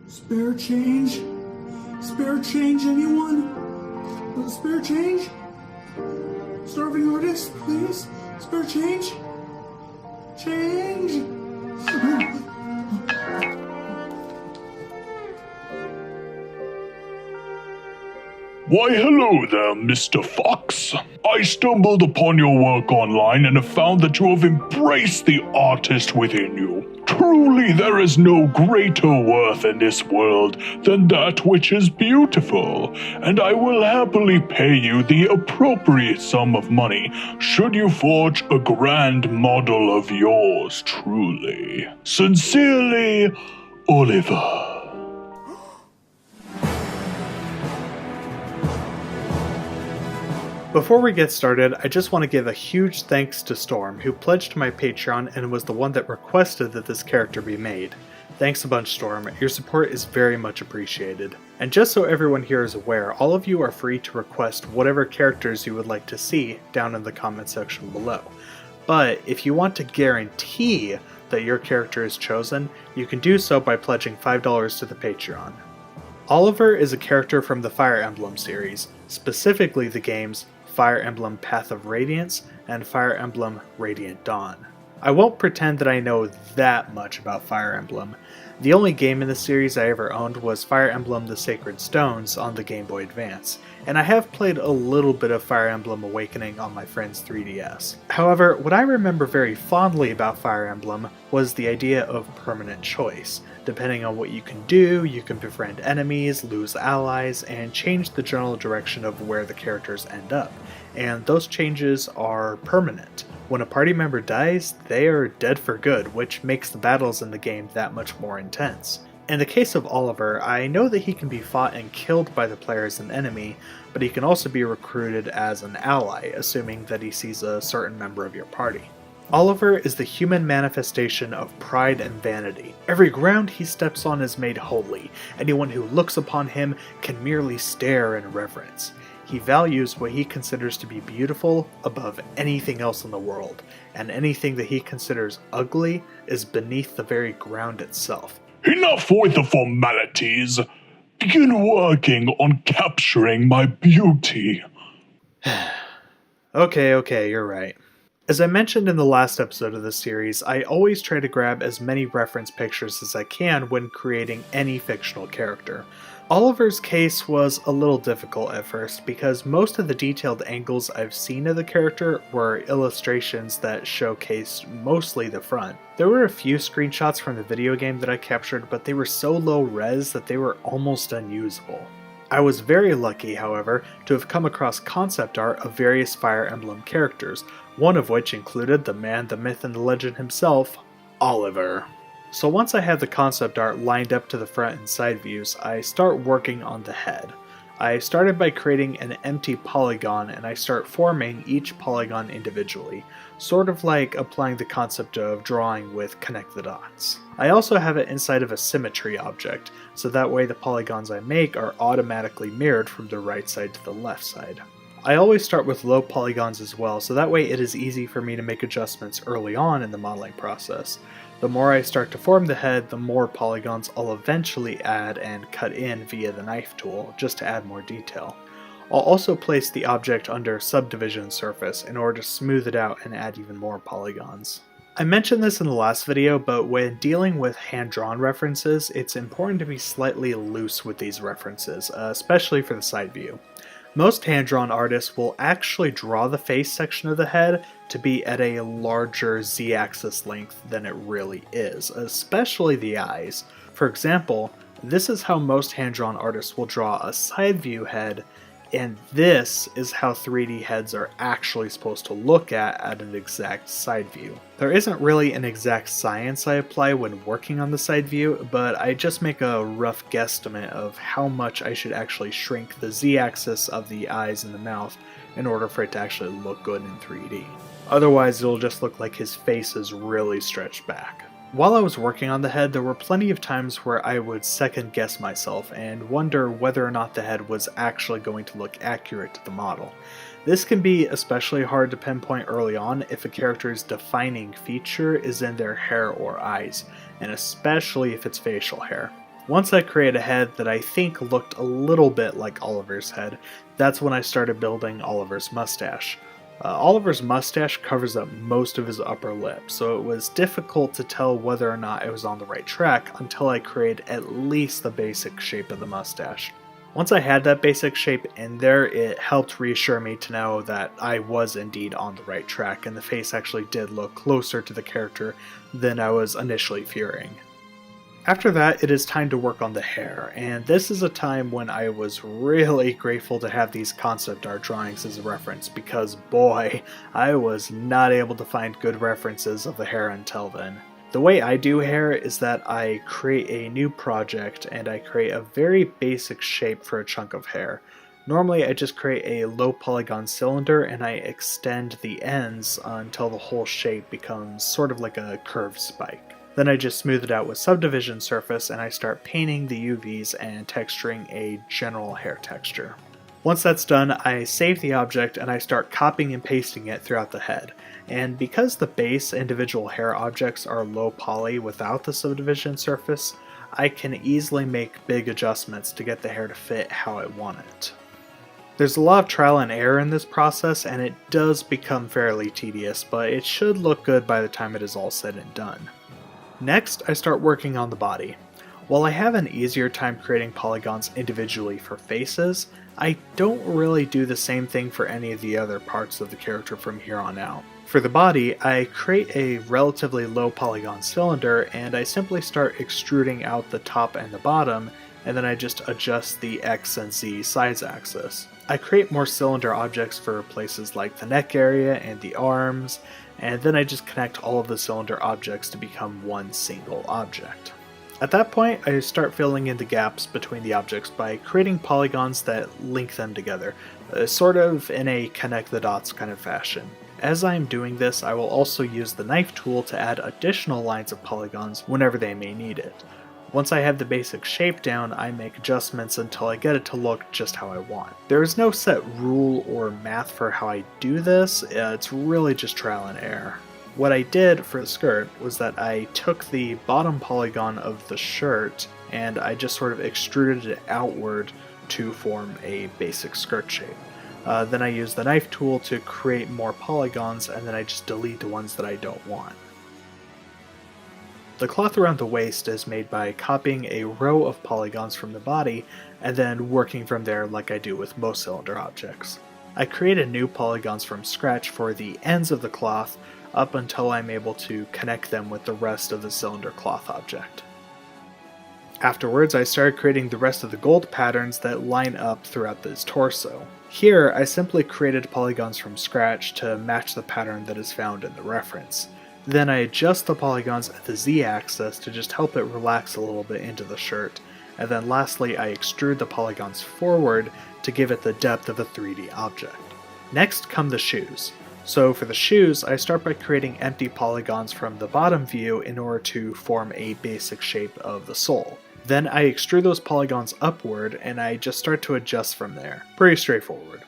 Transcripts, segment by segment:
Spare change? Spare change, anyone? Spare change? Starving artist, please? Spare change? Change? Why, hello there, Mr. Fox. I stumbled upon your work online and have found that you have embraced the artist within you. Truly, there is no greater worth in this world than that which is beautiful, and I will happily pay you the appropriate sum of money should you forge a grand model of yours truly. Sincerely, Oliver. Before we get started, I just want to give a huge thanks to Storm, who pledged to my Patreon and was the one that requested that this character be made. Thanks a bunch, Storm. Your support is very much appreciated. And just so everyone here is aware, all of you are free to request whatever characters you would like to see down in the comment section below. But if you want to guarantee that your character is chosen, you can do so by pledging $5 to the Patreon. Oliver is a character from the Fire Emblem series, specifically the games Fire Emblem Path of Radiance and Fire Emblem Radiant Dawn. I won't pretend that I know that much about Fire Emblem. The only game in the series I ever owned was Fire Emblem The Sacred Stones on the Game Boy Advance, and I have played a little bit of Fire Emblem Awakening on my friend's 3DS. However, what I remember very fondly about Fire Emblem was the idea of permanent choice. Depending on what you can do, you can befriend enemies, lose allies, and change the general direction of where the characters end up. And those changes are permanent. When a party member dies, they are dead for good, which makes the battles in the game that much more intense. In the case of Oliver, I know that he can be fought and killed by the player as an enemy, but he can also be recruited as an ally, assuming that he sees a certain member of your party. Oliver is the human manifestation of pride and vanity. Every ground he steps on is made holy. Anyone who looks upon him can merely stare in reverence. He values what he considers to be beautiful above anything else in the world, and anything that he considers ugly is beneath the very ground itself. Enough with the formalities. Begin working on capturing my beauty. Okay, you're right. As I mentioned in the last episode of this series, I always try to grab as many reference pictures as I can when creating any fictional character. Oliver's case was a little difficult at first because most of the detailed angles I've seen of the character were illustrations that showcased mostly the front. There were a few screenshots from the video game that I captured, but they were so low res that they were almost unusable. I was very lucky, however, to have come across concept art of various Fire Emblem characters, one of which included the man, the myth, and the legend himself, Oliver. So once I had the concept art lined up to the front and side views, I start working on the head. I started by creating an empty polygon and I start forming each polygon individually, sort of like applying the concept of drawing with connect the dots. I also have it inside of a symmetry object, so that way the polygons I make are automatically mirrored from the right side to the left side. I always start with low polygons as well, so that way it is easy for me to make adjustments early on in the modeling process. The more I start to form the head, the more polygons I'll eventually add and cut in via the knife tool, just to add more detail. I'll also place the object under subdivision surface in order to smooth it out and add even more polygons. I mentioned this in the last video, but when dealing with hand-drawn references, it's important to be slightly loose with these references, especially for the side view. Most hand-drawn artists will actually draw the face section of the head to be at a larger z-axis length than it really is, especially the eyes. For example, this is how most hand-drawn artists will draw a side view head, and this is how 3D heads are actually supposed to look at an exact side view. There isn't really an exact science I apply when working on the side view, but I just make a rough guesstimate of how much I should actually shrink the z-axis of the eyes and the mouth in order for it to actually look good in 3D. Otherwise, it'll just look like his face is really stretched back. While I was working on the head, there were plenty of times where I would second guess myself and wonder whether or not the head was actually going to look accurate to the model. This can be especially hard to pinpoint early on if a character's defining feature is in their hair or eyes, and especially if it's facial hair. Once I create a head that I think looked a little bit like Oliver's head, that's when I started building Oliver's mustache. Oliver's mustache covers up most of his upper lip, so it was difficult to tell whether or not I was on the right track until I created at least the basic shape of the mustache. Once I had that basic shape in there, it helped reassure me to know that I was indeed on the right track, and the face actually did look closer to the character than I was initially fearing. After that, it is time to work on the hair, and this is a time when I was really grateful to have these concept art drawings as a reference, because boy, I was not able to find good references of the hair until then. The way I do hair is that I create a new project and I create a very basic shape for a chunk of hair. Normally I just create a low polygon cylinder and I extend the ends until the whole shape becomes sort of like a curved spike. Then I just smooth it out with subdivision surface and I start painting the UVs and texturing a general hair texture. Once that's done, I save the object and I start copying and pasting it throughout the head. And because the base individual hair objects are low poly without the subdivision surface, I can easily make big adjustments to get the hair to fit how I want it. There's a lot of trial and error in this process and it does become fairly tedious, but it should look good by the time it is all said and done. Next, I start working on the body. While I have an easier time creating polygons individually for faces, I don't really do the same thing for any of the other parts of the character from here on out. For the body, I create a relatively low polygon cylinder and I simply start extruding out the top and the bottom, and then I just adjust the X and Z size axis. I create more cylinder objects for places like the neck area and the arms, and then I just connect all of the cylinder objects to become one single object. At that point, I start filling in the gaps between the objects by creating polygons that link them together, sort of in a connect the dots kind of fashion. As I am doing this, I will also use the knife tool to add additional lines of polygons whenever they may need it. Once I have the basic shape down, I make adjustments until I get it to look just how I want. There is no set rule or math for how I do this, it's really just trial and error. What I did for the skirt was that I took the bottom polygon of the shirt and I just sort of extruded it outward to form a basic skirt shape. Then I use the knife tool to create more polygons and then I just delete the ones that I don't want. The cloth around the waist is made by copying a row of polygons from the body and then working from there like I do with most cylinder objects. I created new polygons from scratch for the ends of the cloth up until I'm able to connect them with the rest of the cylinder cloth object. Afterwards, I started creating the rest of the gold patterns that line up throughout his torso. Here, I simply created polygons from scratch to match the pattern that is found in the reference. Then I adjust the polygons at the Z-axis to just help it relax a little bit into the shirt, and then lastly I extrude the polygons forward to give it the depth of a 3D object. Next come the shoes. So for the shoes, I start by creating empty polygons from the bottom view in order to form a basic shape of the sole. Then I extrude those polygons upward and I just start to adjust from there. Pretty straightforward.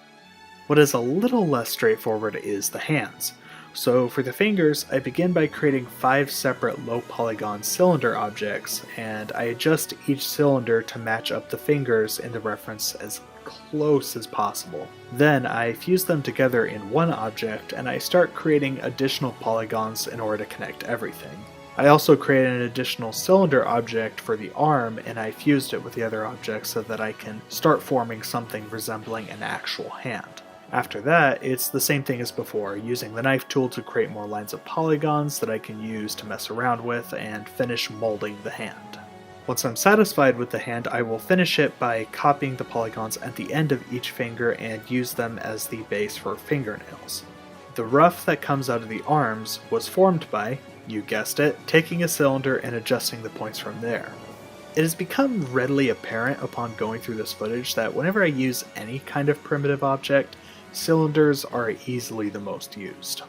What is a little less straightforward is the hands. So for the fingers, I begin by creating 5 separate low polygon cylinder objects, and I adjust each cylinder to match up the fingers in the reference as close as possible. Then I fuse them together in one object, and I start creating additional polygons in order to connect everything. I also created an additional cylinder object for the arm, and I fused it with the other objects so that I can start forming something resembling an actual hand. After that, it's the same thing as before, using the knife tool to create more lines of polygons that I can use to mess around with and finish molding the hand. Once I'm satisfied with the hand, I will finish it by copying the polygons at the end of each finger and use them as the base for fingernails. The ruff that comes out of the arms was formed by, you guessed it, taking a cylinder and adjusting the points from there. It has become readily apparent upon going through this footage that whenever I use any kind of primitive object, cylinders are easily the most used.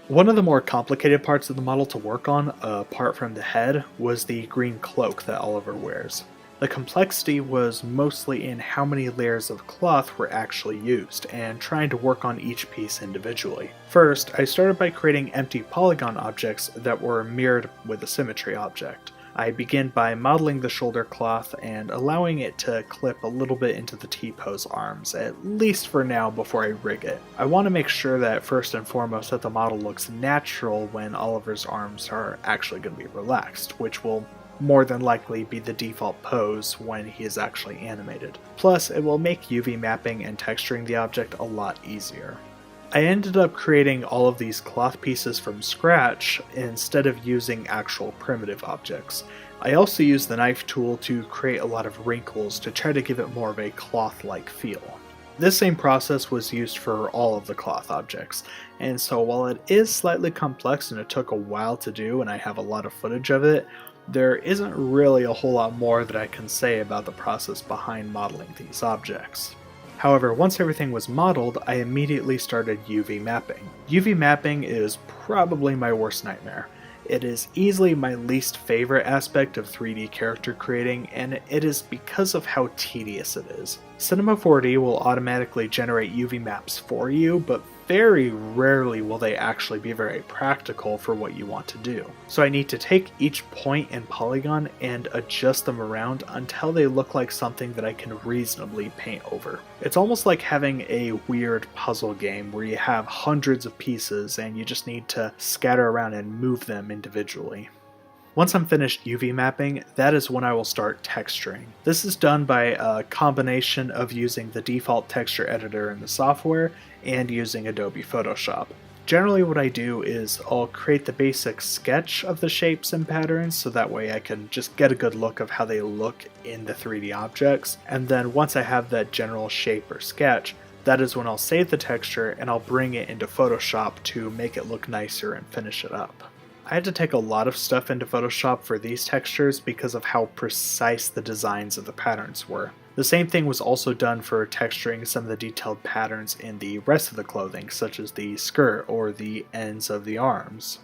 One of the more complicated parts of the model to work on, apart from the head, was the green cloak that Oliver wears. The complexity was mostly in how many layers of cloth were actually used, and trying to work on each piece individually. First, I started by creating empty polygon objects that were mirrored with a symmetry object. I begin by modeling the shoulder cloth and allowing it to clip a little bit into the T-pose arms, at least for now before I rig it. I want to make sure that first and foremost that the model looks natural when Oliver's arms are actually going to be relaxed, which will more than likely be the default pose when he is actually animated. Plus, it will make UV mapping and texturing the object a lot easier. I ended up creating all of these cloth pieces from scratch instead of using actual primitive objects. I also used the knife tool to create a lot of wrinkles to try to give it more of a cloth-like feel. This same process was used for all of the cloth objects, and so while it is slightly complex and it took a while to do and I have a lot of footage of it, there isn't really a whole lot more that I can say about the process behind modeling these objects. However, once everything was modeled, I immediately started UV mapping. UV mapping is probably my worst nightmare. It is easily my least favorite aspect of 3D character creating, and it is because of how tedious it is. Cinema 4D will automatically generate UV maps for you, but very rarely will they actually be very practical for what you want to do. So I need to take each point in Polygon and adjust them around until they look like something that I can reasonably paint over. It's almost like having a weird puzzle game where you have hundreds of pieces and you just need to scatter around and move them individually. Once I'm finished UV mapping, that is when I will start texturing. This is done by a combination of using the default texture editor in the software and using Adobe Photoshop. Generally what I do is I'll create the basic sketch of the shapes and patterns so that way I can just get a good look of how they look in the 3D objects, and then once I have that general shape or sketch, that is when I'll save the texture and I'll bring it into Photoshop to make it look nicer and finish it up. I had to take a lot of stuff into Photoshop for these textures because of how precise the designs of the patterns were. The same thing was also done for texturing some of the detailed patterns in the rest of the clothing, such as the skirt or the ends of the arms.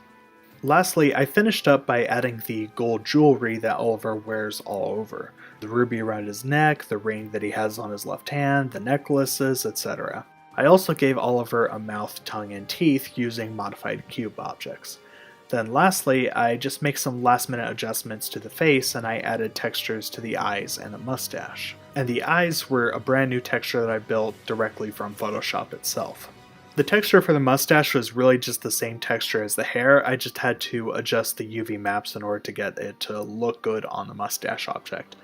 Lastly, I finished up by adding the gold jewelry that Oliver wears all over. The ruby around his neck, the ring that he has on his left hand, the necklaces, etc. I also gave Oliver a mouth, tongue, and teeth using modified cube objects. Then lastly, I just make some last minute adjustments to the face and I added textures to the eyes and the mustache. And the eyes were a brand new texture that I built directly from Photoshop itself. The texture for the mustache was really just the same texture as the hair, I just had to adjust the UV maps in order to get it to look good on the mustache object.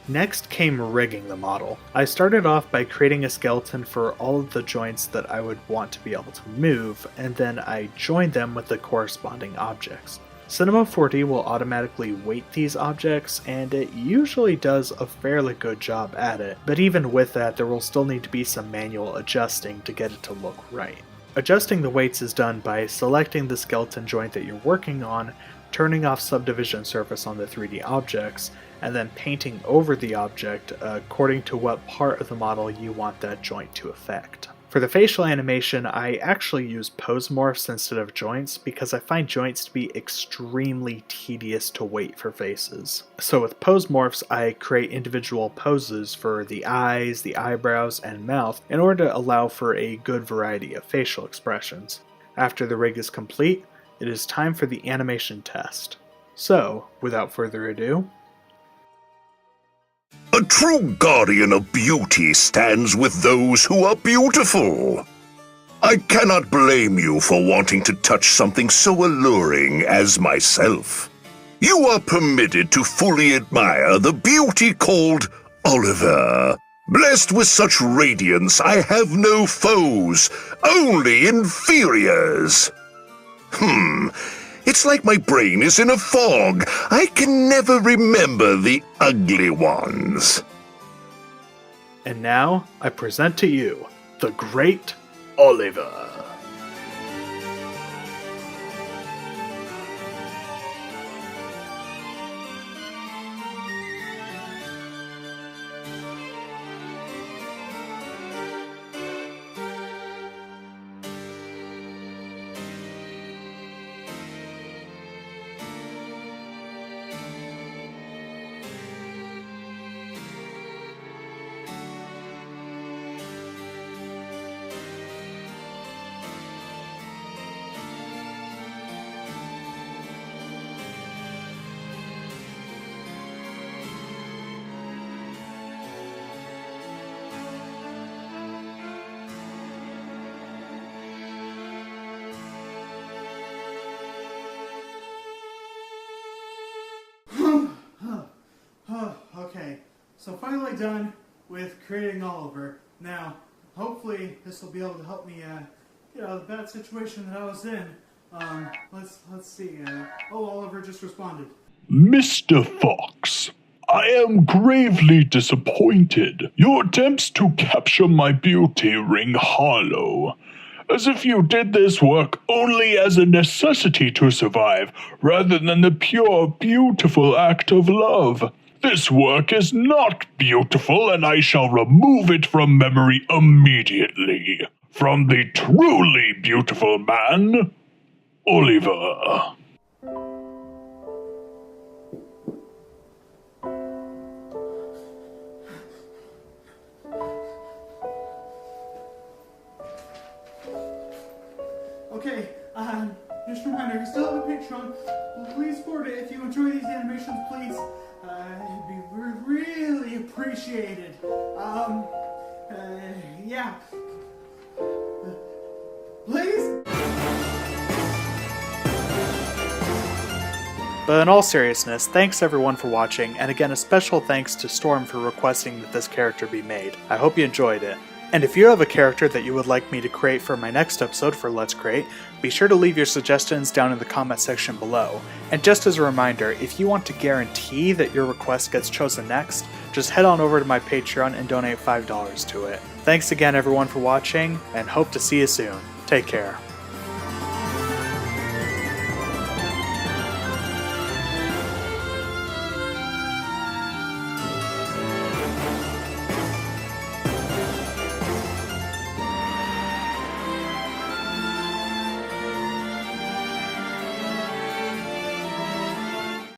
Next came rigging the model. I started off by creating a skeleton for all of the joints that I would want to be able to move, and then I joined them with the corresponding objects. Cinema 4D will automatically weight these objects, and it usually does a fairly good job at it, but even with that there will still need to be some manual adjusting to get it to look right. Adjusting the weights is done by selecting the skeleton joint that you're working on, turning off subdivision surface on the 3D objects, and then painting over the object according to what part of the model you want that joint to affect. For the facial animation, I actually use pose morphs instead of joints because I find joints to be extremely tedious to weight for faces. So with pose morphs, I create individual poses for the eyes, the eyebrows, and mouth in order to allow for a good variety of facial expressions. After the rig is complete, it is time for the animation test. So, without further ado, a true guardian of beauty stands with those who are beautiful. I cannot blame you for wanting to touch something so alluring as myself. You are permitted to fully admire the beauty called Oliver. Blessed with such radiance, I have no foes, only inferiors. It's like my brain is in a fog. I can never remember the ugly ones. and now I present to you the Great Oliver. So finally done with creating Oliver. Now, hopefully this will be able to help me get out of the bad situation that I was in. Let's see. Oh, Oliver just responded. Mr. Fox, I am gravely disappointed. Your attempts to capture my beauty ring hollow, as if you did this work only as a necessity to survive, rather than the pure, beautiful act of love. This work is not beautiful, and I shall remove it from memory immediately. From the truly beautiful man, Oliver. Okay, just a reminder, you still have a Patreon. Please support it if you enjoy these animations, please. It'd be really appreciated. Yeah. Please? But in all seriousness, thanks everyone for watching, and again a special thanks to Storm for requesting that this character be made. I hope you enjoyed it. And if you have a character that you would like me to create for my next episode for Let's Create, be sure to leave your suggestions down in the comment section below. And just as a reminder, if you want to guarantee that your request gets chosen next, just head on over to my Patreon and donate $5 to it. Thanks again everyone for watching, and hope to see you soon. Take care.